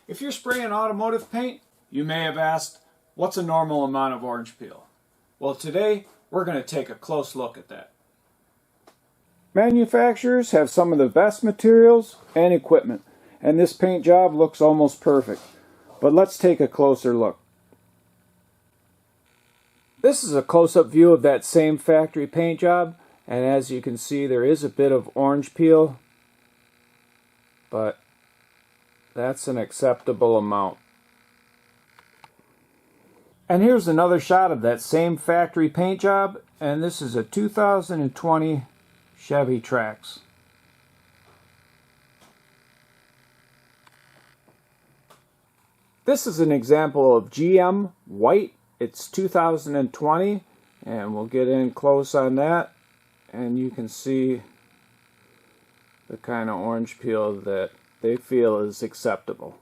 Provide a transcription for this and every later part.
If you're spraying automotive paint, you may have asked, what's a normal amount of orange peel? Well, today we're going to take a close look at that. Manufacturers have some of the best materials and equipment, and this paint job looks almost perfect. But let's take a closer look. This is a close-up view of that same factory paint job, and as you can see there is a bit of orange peel, but that's an acceptable amount. And here's another shot of that same factory paint job, and this is a 2020 Chevy Trax. This is an example of GM white. It's 2020, and we'll get in close on that, and you can see the kind of orange peel that they feel is acceptable.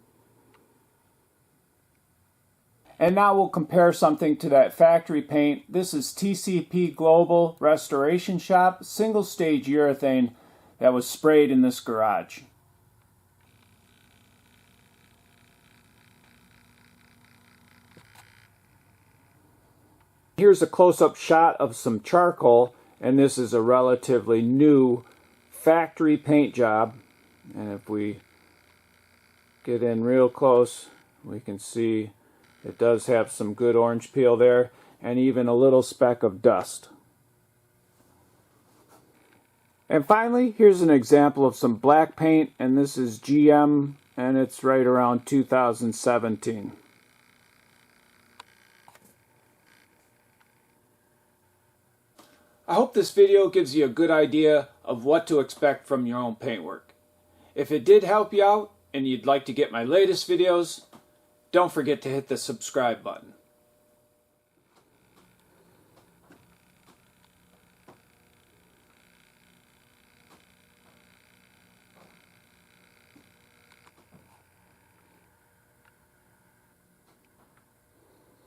And now we'll compare something to that factory paint. This is TCP Global Restoration Shop single stage urethane that was sprayed in this garage. Here's a close-up shot of some charcoal, and this is a relatively new factory paint job. And if we get in real close, we can see it does have some good orange peel there, and even a little speck of dust. And finally, here's an example of some black paint, and this is GM, and it's right around 2017. I hope this video gives you a good idea of what to expect from your own paintwork. If it did help you out and you'd like to get my latest videos, don't forget to hit the subscribe button.